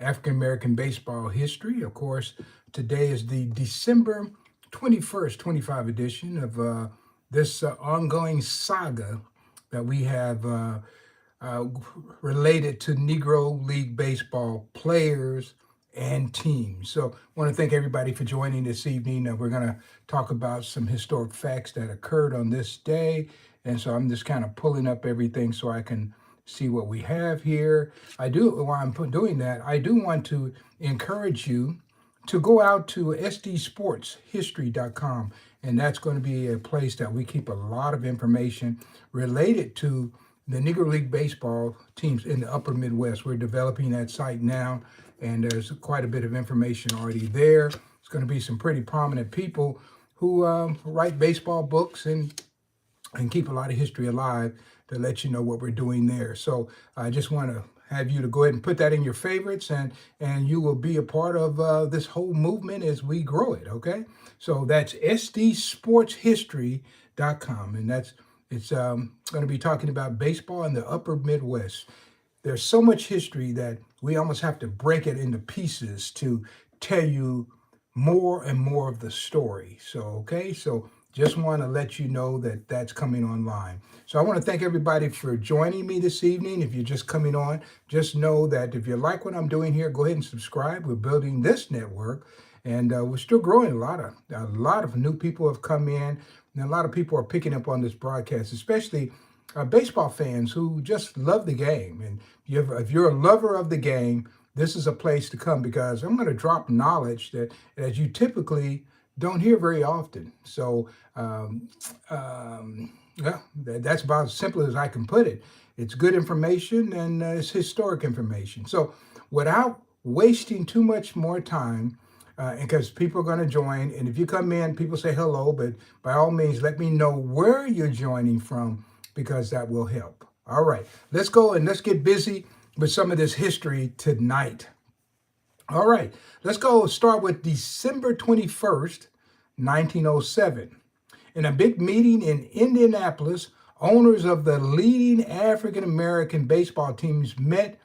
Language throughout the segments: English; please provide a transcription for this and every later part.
African American baseball history. Of course, today is the December 21st, 25 edition of this ongoing saga that we have uh, related to Negro League baseball players and teams. So I want to thank everybody for joining this evening. We're going to talk about some historic facts that occurred on this day. And so I'm just kind of pulling up everything so I can see what we have here. While I'm doing that, I do want to encourage you to go out to sdsportshistory.com, and that's going to be a place that we keep a lot of information related to the Negro League baseball teams in the upper Midwest. We're developing that site now, and there's quite a bit of information already there. It's going to be some pretty prominent people who write baseball books and keep a lot of history alive to let you know what we're doing there. So I just want to have you to go ahead and put that in your favorites, and you will be a part of this whole movement as we grow it, okay? So that's sdsportshistory.com, and it's going to be talking about baseball in the upper Midwest. There's so much history that we almost have to break it into pieces to tell you more and more of the story. So, okay, so just want to let you know that that's coming online. So I want to thank everybody for joining me this evening. If you're just coming on, just know that if you like what I'm doing here, go ahead and subscribe. We're building this network, and we're still growing. A lot of new people have come in, and a lot of people are picking up on this broadcast, especially baseball fans who just love the game. And if you're a lover of the game, this is a place to come, because I'm going to drop knowledge that you typically don't hear very often. So yeah, that's about as simple as I can put it. It's good information, and it's historic information. So without wasting too much more time, because people are going to join, and if you come in, people say hello, but by all means, let me know where you're joining from, because that will help. All right, let's go and let's get busy with some of this history tonight. All right, let's go start with December 21st, 1907. In a big meeting in Indianapolis, owners of the leading African American baseball teams met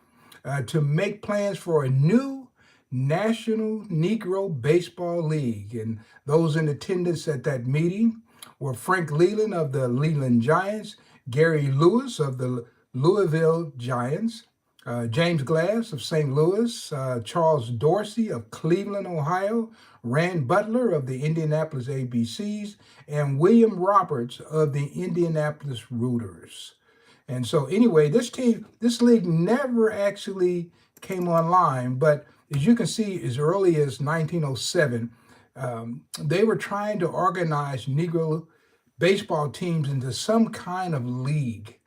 to make plans for a new National Negro Baseball League. And those in attendance at that meeting were Frank Leland of the Leland Giants, Gary Lewis of the Louisville Giants, James Glass of St. Louis, Charles Dorsey of Cleveland, Ohio, Rand Butler of the Indianapolis ABCs, and William Roberts of the Indianapolis Rooters. And so anyway, this league never actually came online, but as you can see, as early as 1907, they were trying to organize Negro baseball teams into some kind of league.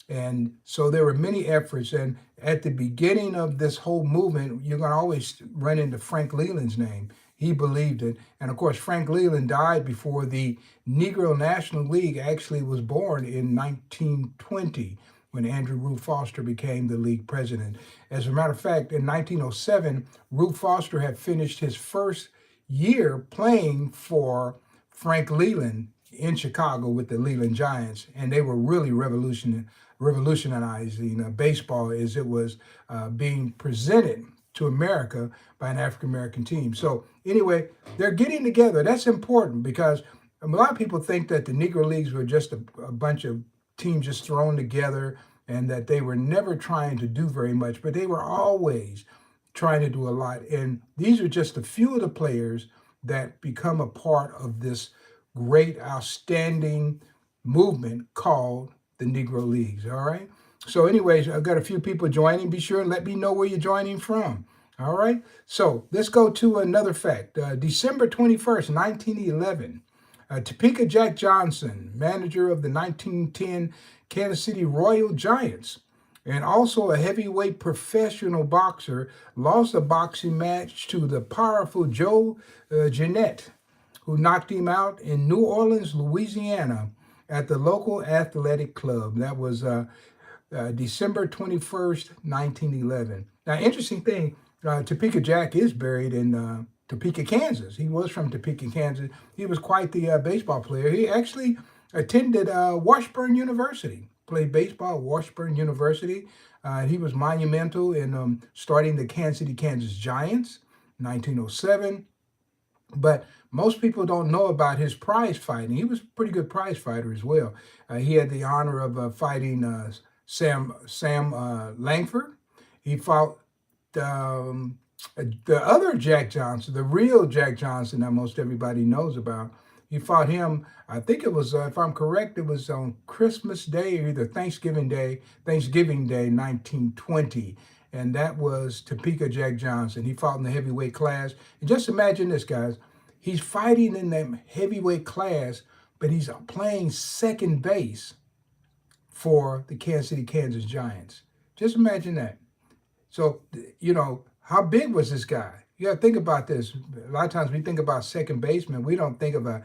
And so there were many efforts, and at the beginning of this whole movement, you're going to always run into Frank Leland's name. He believed it. And of course, Frank Leland died before the Negro National League actually was born in 1920, when Andrew Rube Foster became the league president. As a matter of fact, in 1907, Rube Foster had finished his first year playing for Frank Leland in Chicago with the Leland Giants, and they were really revolutionizing baseball as it was being presented to America by an African American team. So anyway, they're getting together. That's important, because a lot of people think that the Negro Leagues were just a bunch of teams just thrown together, and that they were never trying to do very much, but they were always trying to do a lot. And these are just a few of the players that become a part of this great, outstanding movement called the Negro Leagues, all right? So anyways, I've got a few people joining. Be sure and let me know where you're joining from, all right? So let's go to another fact. December 21st, 1911, Topeka Jack Johnson, manager of the 1910 Kansas City Royal Giants, and also a heavyweight professional boxer, lost a boxing match to the powerful Joe Jeanette, who knocked him out in New Orleans, Louisiana, at the local athletic club. That was December 21st, 1911. Now, interesting thing, Topeka Jack is buried in Topeka, Kansas. He was from Topeka, Kansas. He was quite the baseball player. He actually attended Washburn University. played baseball at Washburn University. He was monumental in starting the Kansas City, Kansas Giants, 1907. But most people don't know about his prize fighting. He was a pretty good prize fighter as well. He had the honor of fighting Sam Langford. He fought the other Jack Johnson, the real Jack Johnson that most everybody knows about. He fought him, I think it was, if I'm correct, it was on Christmas Day or either Thanksgiving Day, 1920. And that was Topeka Jack Johnson. He fought in the heavyweight class. And just imagine this, guys. He's fighting in that heavyweight class, but he's playing second base for the Kansas City, Kansas Giants. Just imagine that. So, how big was this guy? You got to think about this. A lot of times we think about second baseman. We don't think of a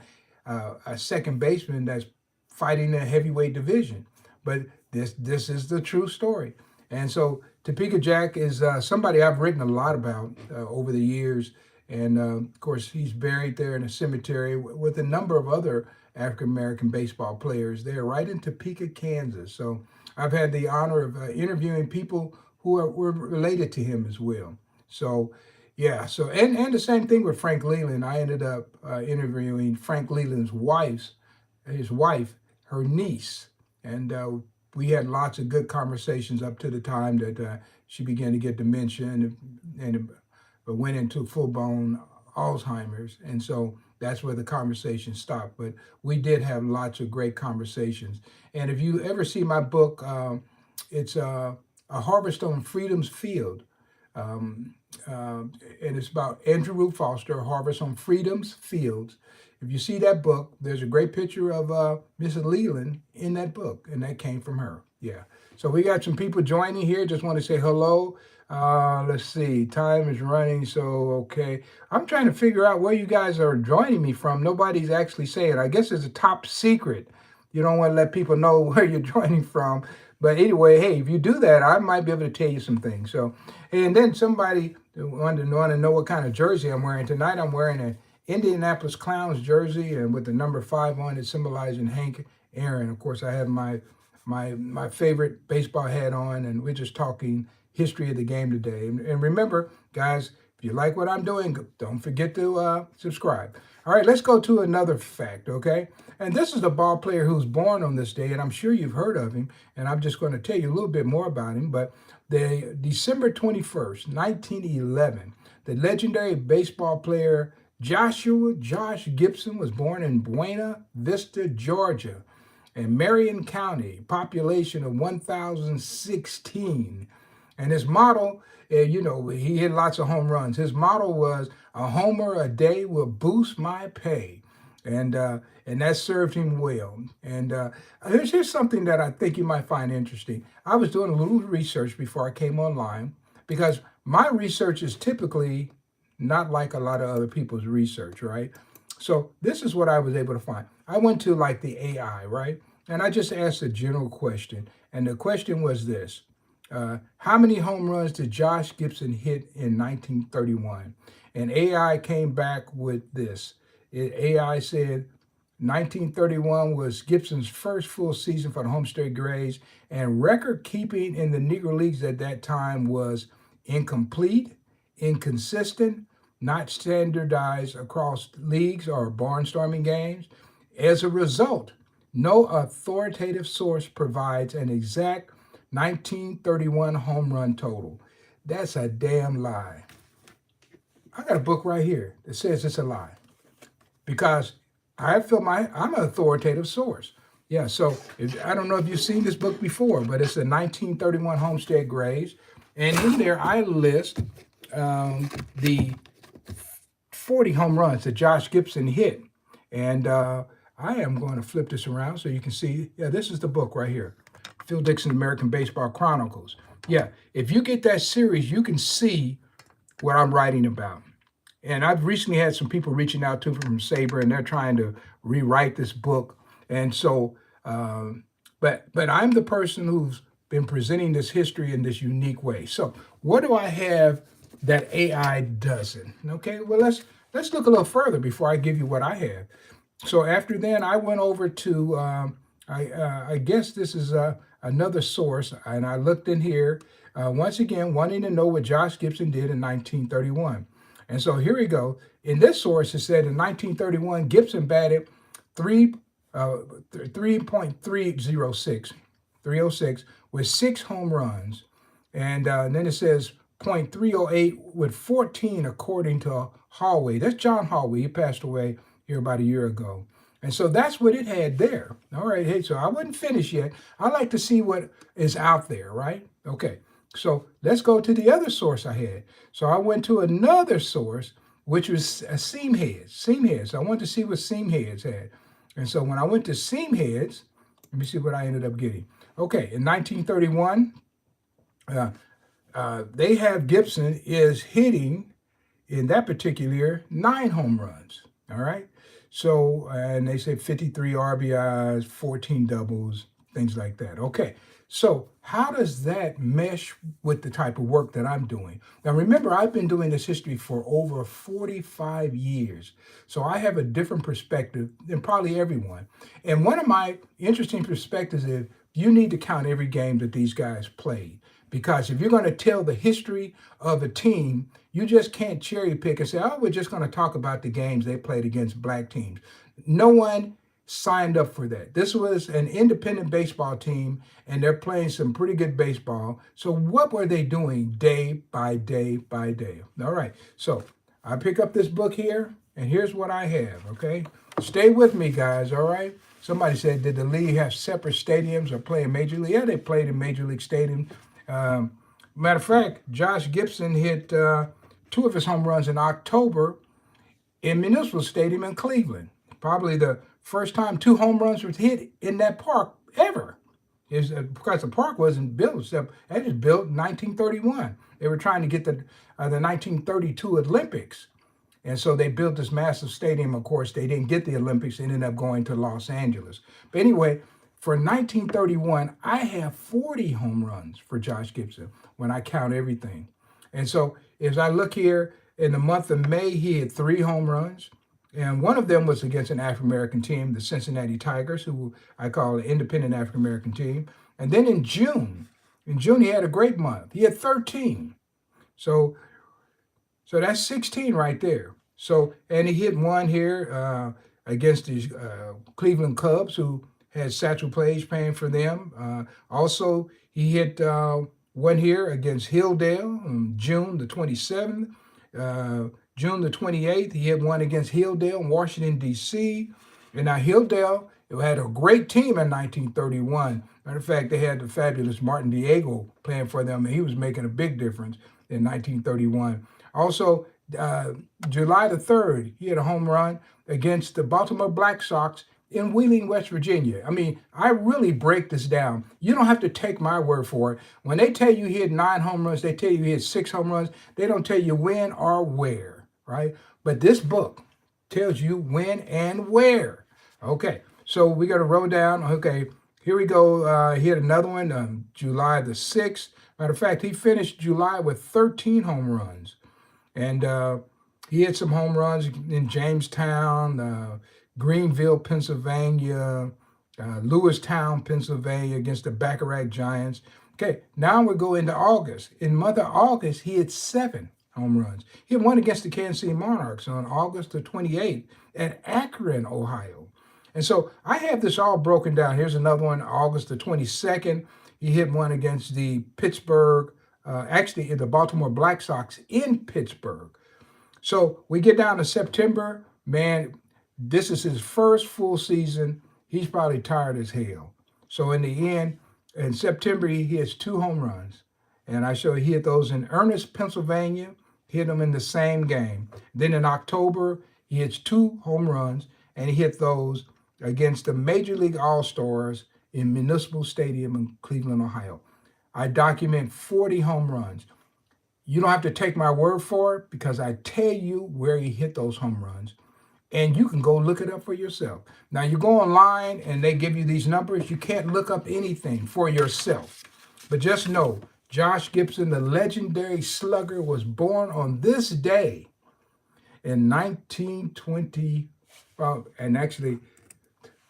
second baseman that's fighting in a heavyweight division. But this is the true story. And so Topeka Jack is somebody I've written a lot about over the years. And of course, he's buried there in a cemetery with a number of other African-American baseball players there right in Topeka, Kansas. So I've had the honor of interviewing people who were related to him as well. So, yeah. So, and the same thing with Frank Leland. I ended up interviewing Frank Leland's his wife, her niece. And we had lots of good conversations up to the time that she began to get dementia and went into full-blown Alzheimer's. And so that's where the conversation stopped. But we did have lots of great conversations. And if you ever see my book, it's A Harvest on Freedom's Field. And it's about Andrew Root Foster, Harvest on Freedom's Fields. If you see that book, there's a great picture of Mrs. Leland in that book, and that came from her. Yeah. So we got some people joining here. Just want to say hello. Let's see. Time is running, so okay. I'm trying to figure out where you guys are joining me from. Nobody's actually saying. I guess it's a top secret. You don't want to let people know where you're joining from. But anyway, hey, if you do that, I might be able to tell you some things. So, and then somebody wanted to know what kind of jersey I'm wearing. Tonight I'm wearing an Indianapolis Clowns jersey and with the number 5 on it, symbolizing Hank Aaron. Of course, I have my favorite baseball hat on, and we're just talking history of the game today. And remember, guys, if you like what I'm doing, don't forget to subscribe. All right, let's go to another fact, okay? And this is the ball player who's born on this day, and I'm sure you've heard of him, and I'm just going to tell you a little bit more about him. But the December 21st, 1911, the legendary baseball player Josh Gibson was born in Buena Vista, Georgia, in Marion County, population of 1,016. And his motto, he hit lots of home runs. His motto was, "A homer a day will boost my pay." And that served him well. And here's something that I think you might find interesting. I was doing a little research before I came online, because my research is typically not like a lot of other people's research, right? So this is what I was able to find. I went to like the AI, right? And I just asked a general question. And the question was this: how many home runs did Josh Gibson hit in 1931? And AI came back with this. AI said 1931 was Gibson's first full season for the Homestead Grays, and record keeping in the Negro Leagues at that time was incomplete, inconsistent, not standardized across leagues or barnstorming games. As a result, no authoritative source provides an exact 1931 home run total. That's a damn lie. I got a book right here that says it's a lie, because I feel I'm an authoritative source. Yeah, so I don't know if you've seen this book before, but it's the 1931 Homestead Grays. And in there, I list the 40 home runs that Josh Gibson hit. And I am going to flip this around so you can see. Yeah, this is the book right here, Phil Dixon American Baseball Chronicles. Yeah, if you get that series, you can see what I'm writing about. And I've recently had some people reaching out to me from Sabre, and they're trying to rewrite this book. And so, but I'm the person who's been presenting this history in this unique way. So what do I have that AI doesn't? Okay, well, let's look a little further before I give you what I have. So after then, I went over to, I guess this is, another source, and I looked in here, once again, wanting to know what Josh Gibson did in 1931. And so here we go. In this source, it said in 1931, Gibson batted 3.306, 306 with 6 home runs. And then it says .308 with 14 according to Hallway. That's John Hallway. He passed away here about a year ago. And so that's what it had there. All right, hey, so I wasn't finished yet. I like to see what is out there, right? Okay, so let's go to the other source I had. So I went to another source, which was seam heads. Seam heads. I wanted to see what seam heads had. And so when I went to seam heads, let me see what I ended up getting. Okay, in 1931, they have Gibson is hitting in that particular year 9 home runs. All right. So, and they say 53 RBIs, 14 doubles, things like that. Okay. So how does that mesh with the type of work that I'm doing? Now, remember, I've been doing this history for over 45 years. So I have a different perspective than probably everyone. And one of my interesting perspectives is you need to count every game that these guys played. Because if you're going to tell the history of a team, you just can't cherry pick and say, oh, we're just going to talk about the games they played against black teams. No one signed up for that. This was an independent baseball team, and they're playing some pretty good baseball. So what were they doing day by day by day? All right, so I pick up this book here, and here's what I have, okay? Stay with me, guys, all right? Somebody said, did the league have separate stadiums or play in Major League? Yeah, they played in Major League Stadium. Matter of fact, Josh Gibson hit 2 of his home runs in October in Municipal Stadium in Cleveland. Probably the first time 2 home runs were hit in that park ever. Is because the park wasn't built, except it was built in 1931. They were trying to get the 1932 Olympics. And so they built this massive stadium. Of course, they didn't get the Olympics. They ended up going to Los Angeles. But anyway, for 1931, I have 40 home runs for Josh Gibson when I count everything. And so as I look here, in the month of May, he had 3 home runs. And one of them was against an African-American team, the Cincinnati Tigers, who I call an independent African-American team. And then in June, he had a great month. He had 13. So that's 16 right there. So, and he hit one here against the Cleveland Cubs, who had Satchel Paige playing for them. Also, he hit one here against Hilldale on June the 27th. June the 28th, he hit one against Hilldale in Washington, D.C. And now Hilldale had a great team in 1931. Matter of fact, they had the fabulous Martin Diego playing for them, and he was making a big difference in 1931. Also, July the 3rd, he had a home run against the Baltimore Black Sox in Wheeling, West Virginia. I mean, I really break this down. You don't have to take my word for it. When they tell you he hit 9 home runs, they tell you he hit 6 home runs. They don't tell you when or where, right? But this book tells you when and where. Okay, so we got to roll down. Okay, here we go. He had another one on July the 6th. Matter of fact, he finished July with 13 home runs. And he had some home runs in Jamestown, Greenville, Pennsylvania, Lewistown, Pennsylvania against the Bacharach Giants. Okay, now we go into August. In the month of August, he had 7 home runs. He had one against the Kansas City Monarchs on August the 28th at Akron, Ohio. And so I have this all broken down. Here's another one, August the 22nd. He hit one against the Pittsburgh, actually the Baltimore Black Sox in Pittsburgh. So we get down to September. Man, this is his first full season. He's probably tired as hell. So in the end, in September, he hits 2 home runs. And I show he hit those in Ernest, Pennsylvania, hit them in the same game. Then in October, he hits 2 home runs, and he hit those against the Major League All-Stars in Municipal Stadium in Cleveland, Ohio. I document 40 home runs. You don't have to take my word for it because I tell you where he hit those home runs. And you can go look it up for yourself. Now, you go online and they give you these numbers. You can't look up anything for yourself. But just know, Josh Gibson, the legendary slugger, was born on this day in 1920, and actually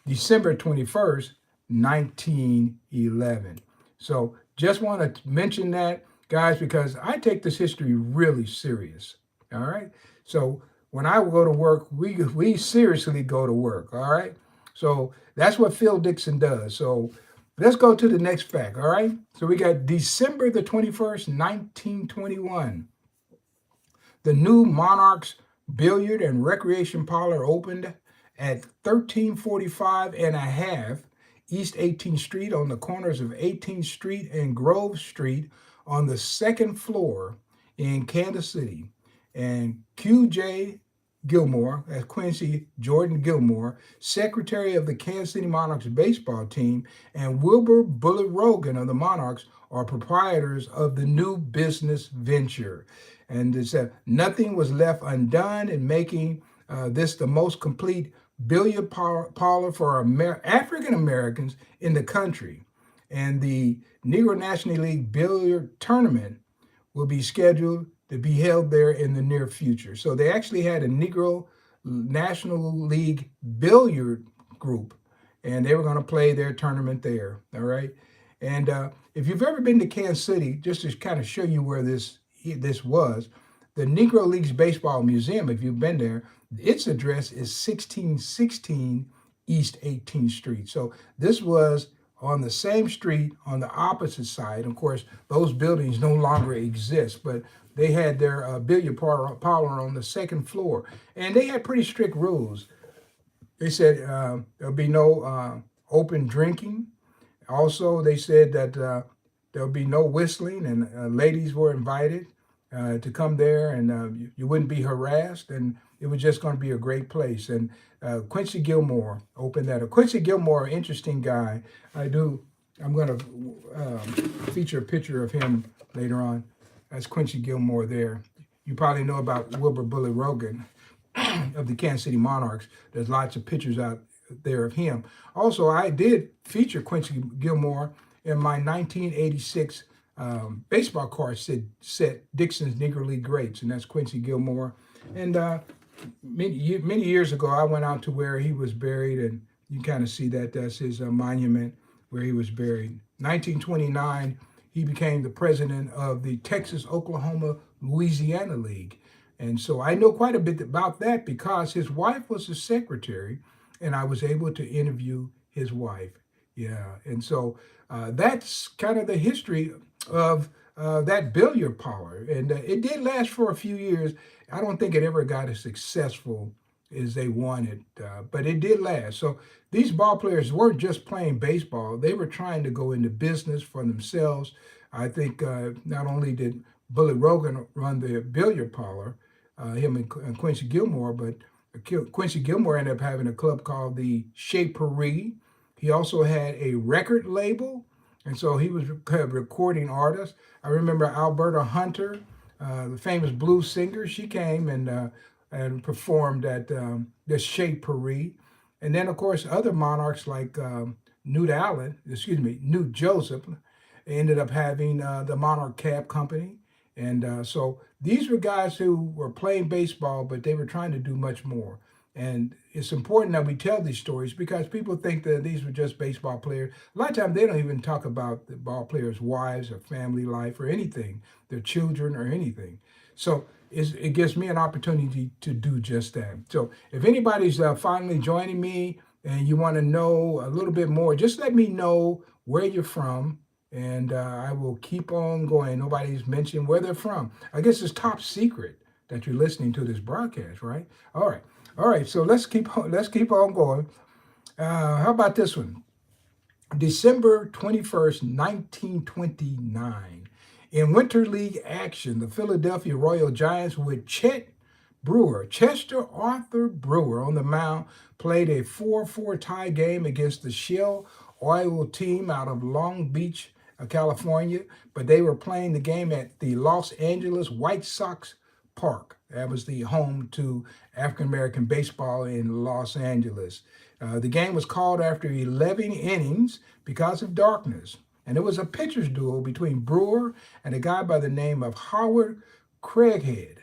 December 21st, 1911. So just want to mention that, guys, because I take this history really serious. All right. So when I go to work, we seriously go to work. All right. So that's what Phil Dixon does. So let's go to the next fact. All right. So we got December the 21st, 1921. The new Monarchs Billiard and Recreation Parlor opened at 1345 and a half East 18th Street on the corners of 18th Street and Grove Street on the second floor in Kansas City. And Q.J. Gilmore, as Quincy Jordan Gilmore, secretary of the Kansas City Monarchs baseball team, and Wilbur Bullet Rogan of the Monarchs are proprietors of the new business venture. And it said nothing was left undone in making this the most complete billiard parlor for African Americans in the country. And the Negro National League Billiard Tournament will be scheduled to be held there in the near future. So they actually had a Negro National League Billiard group, and they were going to play their tournament there. All right. And if you've ever been to Kansas City, just to kind of show you where this was, the Negro Leagues Baseball Museum, if you've been there, its address is 1616 East 18th Street. So this was on the same street on the opposite side. Of course, those buildings no longer exist, but they had their billiard parlor on the second floor. And they had pretty strict rules. They said there'll be no open drinking. Also, they said that there'll be no whistling, and ladies were invited to come there, and you wouldn't be harassed, and it was just going to be a great place. And Quincy Gilmore opened that. Quincy Gilmore, interesting guy. I'm going to feature a picture of him later on. That's Quincy Gilmore there. You probably know about Wilbur Bullet Rogan of the Kansas City Monarchs. There's lots of pictures out there of him. Also, I did feature Quincy Gilmore in my 1986 baseball card set, Dixon's Negro League Greats, and that's Quincy Gilmore. And many years ago, I went out to where he was buried, and you kind of see that that's his monument where he was buried. 1929, he became the president of the Texas, Oklahoma, Louisiana League. And so I know quite a bit about that because his wife was the secretary, and I was able to interview his wife. Yeah, and so that's kind of the history of that billiard parlor. And it did last for a few years. I don't think it ever got as successful as they wanted, but it did last. So these ball players weren't just playing baseball. They were trying to go into business for themselves. I think not only did Bullet Rogan run the billiard parlor, him and Quincy Gilmore, but Quincy Gilmore ended up having a club called the Chez Paris. He also had a record label, and so he was a recording artist. I remember Alberta Hunter, the famous blues singer. She came and performed at the Chez Paris. And then, of course, other monarchs like Newt Joseph ended up having the Monarch Cab Company. And so these were guys who were playing baseball, but they were trying to do much more. And it's important that we tell these stories because people think that these were just baseball players. A lot of times they don't even talk about the ball players' wives or family life or anything, their children or anything. So it gives me an opportunity to do just that. So if anybody's finally joining me and you want to know a little bit more, just let me know where you're from, and I will keep on going. Nobody's mentioned where they're from. I guess it's top secret that you're listening to this broadcast, right? All right. So let's keep on going. How about this one? December 21st, 1929. In Winter League action, the Philadelphia Royal Giants with Chester Arthur Brewer on the mound played a 4-4 tie game against the Shell Oil team out of Long Beach, California, but they were playing the game at the Los Angeles White Sox Park. That was the home to African-American baseball in Los Angeles. The game was called after 11 innings because of darkness. And it was a pitcher's duel between Brewer and a guy by the name of Howard Craighead,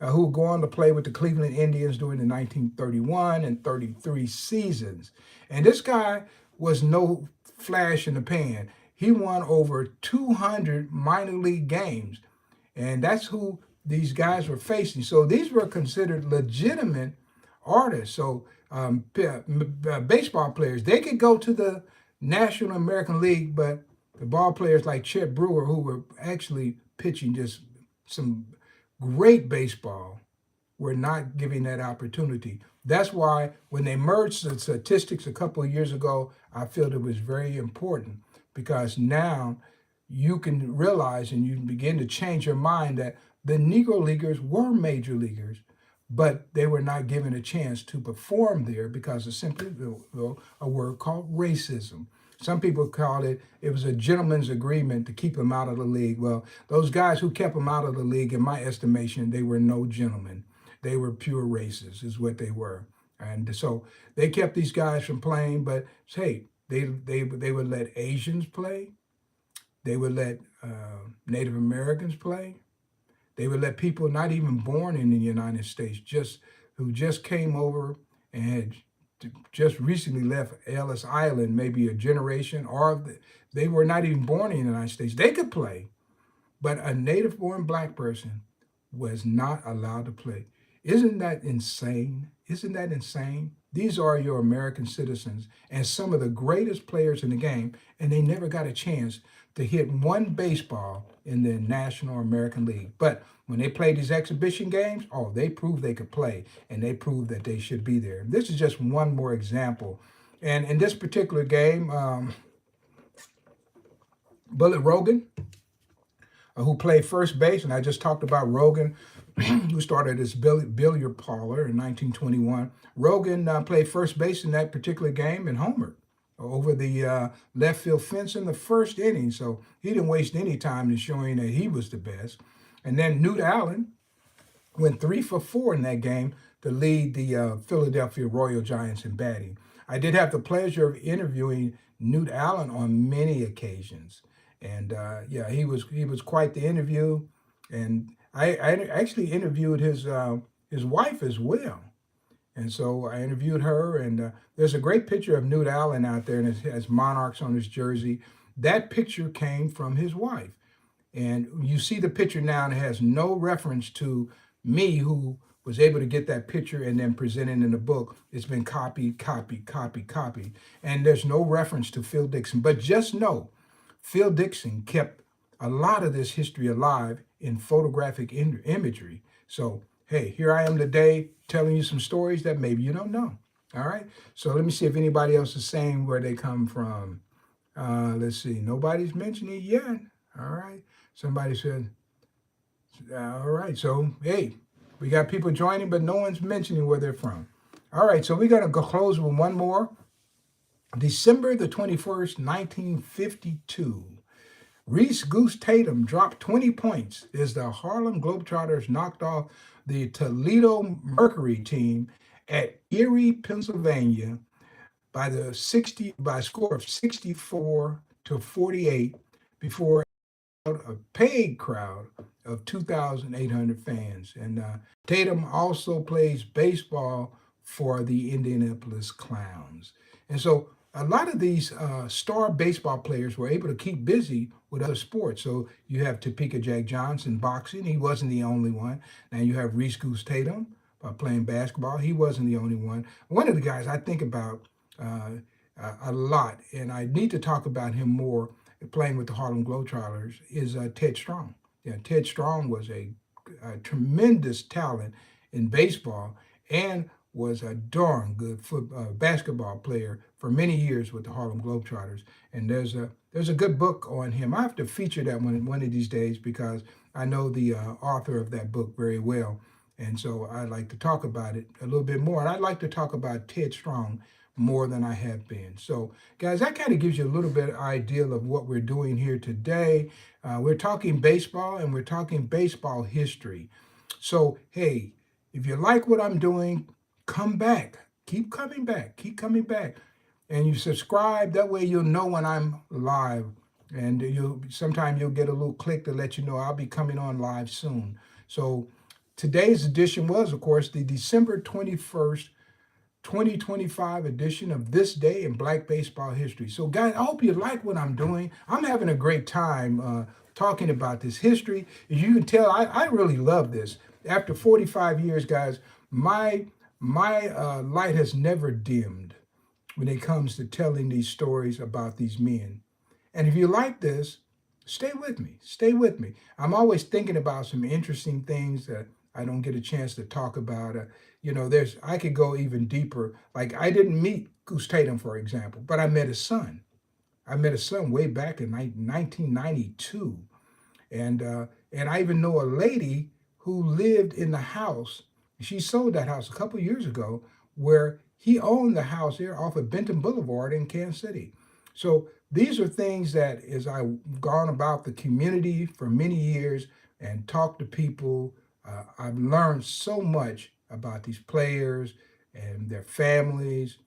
who would go on to play with the Cleveland Indians during the 1931 and 33 seasons. And this guy was no flash in the pan. He won over 200 minor league games, and that's who these guys were facing. So these were considered legitimate artists. So baseball players, they could go to the National American League, but the ball players like Chet Brewer, who were actually pitching just some great baseball, were not giving that opportunity. That's why when they merged the statistics a couple of years ago, I feel it was very important, because now you can realize and you begin to change your mind that the Negro Leaguers were major leaguers, but they were not given a chance to perform there because of simply a word called racism. Some people call it was a gentleman's agreement to keep him out of the league. Well, those guys who kept him out of the league, in my estimation, they were no gentlemen. They were pure racists, is what they were. And so they kept these guys from playing, but hey, they would let Asians play. They would let Native Americans play. They would let people not even born in the United States, who just came over and had just recently left Ellis Island, maybe a generation, or they were not even born in the United States. They could play, but a native-born black person was not allowed to play. Isn't that insane? Isn't that insane? These are your American citizens and some of the greatest players in the game, and they never got a chance to hit one baseball in the National American League. But when they played these exhibition games, oh, they proved they could play, and they proved that they should be there. This is just one more example. And in this particular game, Bullet Rogan, who played first base, and I just talked about Rogan, who started his billiard parlor in 1921. Rogan played first base in that particular game and homered over the left field fence in the first inning. So he didn't waste any time in showing that he was the best. And then Newt Allen went 3 for 4 in that game to lead the Philadelphia Royal Giants in batting. I did have the pleasure of interviewing Newt Allen on many occasions. And yeah, he was quite the interview. And I actually interviewed his wife as well. And so I interviewed her, and there's a great picture of Newt Allen out there, and it has monarchs on his jersey. That picture came from his wife. And you see the picture now, and it has no reference to me, who was able to get that picture and then present it in the book. It's been copied. And there's no reference to Phil Dixon. But just know, Phil Dixon kept a lot of this history alive in photographic imagery. So, hey, here I am today telling you some stories that maybe you don't know. All right. So let me see if anybody else is saying where they come from. Let's see. Nobody's mentioning it yet. All right. Somebody said, all right. So, hey, we got people joining, but no one's mentioning where they're from. All right. So we're going to go close with one more. December the 21st, 1952. Reese Goose Tatum dropped 20 points as the Harlem Globetrotters knocked off the Toledo Mercury team at Erie, Pennsylvania by a score of 64-48 before a paid crowd of 2,800 fans. And Tatum also plays baseball for the Indianapolis Clowns. And so a lot of these star baseball players were able to keep busy with other sports. So you have Topeka Jack Johnson boxing. He wasn't the only one. Now you have Reese Goose Tatum playing basketball. He wasn't the only one. One of the guys I think about a lot, and I need to talk about him more playing with the Harlem Globetrotters, is Ted Strong. Yeah, Ted Strong was a tremendous talent in baseball and was a darn good basketball player for many years with the Harlem Globetrotters. And there's a good book on him. I have to feature that one of these days because I know the author of that book very well. And so I'd like to talk about it a little bit more. And I'd like to talk about Ted Strong more than I have been. So guys, that kind of gives you a little bit of idea of what we're doing here today. We're talking baseball, and we're talking baseball history. So, hey, if you like what I'm doing, come back. Keep coming back. And you subscribe. That way you'll know when I'm live. And sometimes you'll get a little click to let you know I'll be coming on live soon. So today's edition was, of course, the December 21st, 2025 edition of This Day in Black Baseball History. So, guys, I hope you like what I'm doing. I'm having a great time talking about this history. As you can tell, I really love this. After 45 years, guys, my light has never dimmed when it comes to telling these stories about these men. And if you like this, stay with me. Stay with me. I'm always thinking about some interesting things that I don't get a chance to talk about. I could go even deeper. Like I didn't meet Goose Tatum, for example, but I met his son. I met his son way back in 1992, and I even know a lady who lived in the house. She sold that house a couple years ago, where he owned the house there off of Benton Boulevard in Kansas City. So these are things that, as I've gone about the community for many years and talked to people, I've learned so much about these players and their families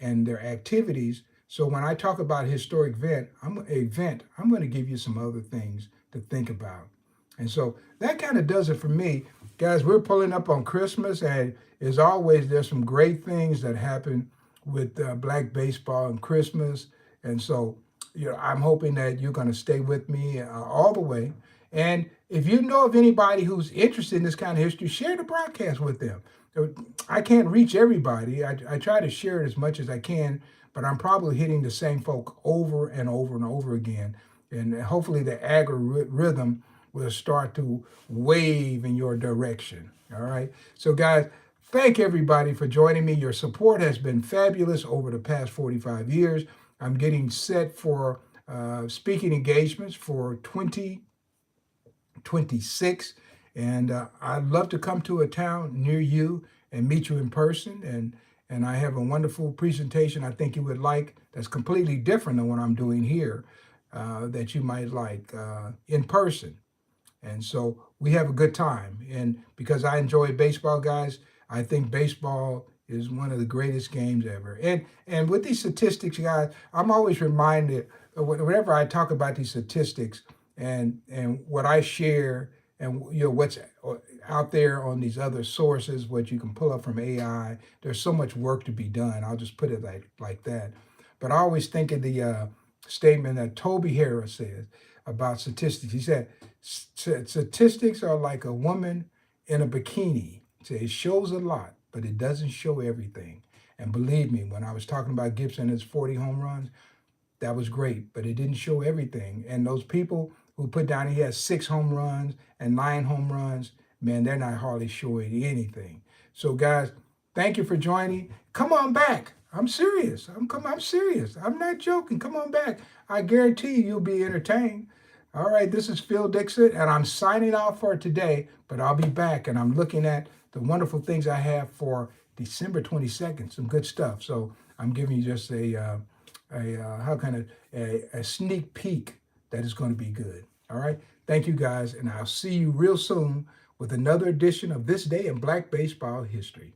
and their activities. So when I talk about historic event, I'm going to give you some other things to think about. And so that kind of does it for me. Guys, we're pulling up on Christmas, and as always, there's some great things that happen with Black baseball and Christmas. And so, I'm hoping that you're going to stay with me all the way. And if you know of anybody who's interested in this kind of history, share the broadcast with them. I can't reach everybody. I try to share it as much as I can, but I'm probably hitting the same folk over and over and over again. And hopefully the algorithm will start to wave in your direction. All right. So, guys, thank everybody for joining me. Your support has been fabulous over the past 45 years. I'm getting set for speaking engagements for 2026. And I'd love to come to a town near you and meet you in person. And I have a wonderful presentation I think you would like that's completely different than what I'm doing here that you might like in person. And so we have a good time. And because I enjoy baseball, guys, I think baseball is one of the greatest games ever. And with these statistics, guys, I'm always reminded whenever I talk about these statistics and what I share and what's out there on these other sources, what you can pull up from AI, there's so much work to be done. I'll just put it like that. But I always think of the statement that Toby Harris says about statistics. He said, statistics are like a woman in a bikini. So it shows a lot, but it doesn't show everything. And believe me, when I was talking about Gibson and his 40 home runs, that was great, but it didn't show everything. And those people who put down he has 6 home runs and 9 home runs, man, they're not hardly showing anything. So guys, thank you for joining. Come on back. I'm serious. I'm serious. I'm not joking. Come on back. I guarantee you'll be entertained. All right, this is Phil Dixon, and I'm signing off for today, but I'll be back, and I'm looking at the wonderful things I have for December 22nd, some good stuff. So I'm giving you just a sneak peek that is going to be good. All right, thank you guys, and I'll see you real soon with another edition of This Day in Black Baseball History.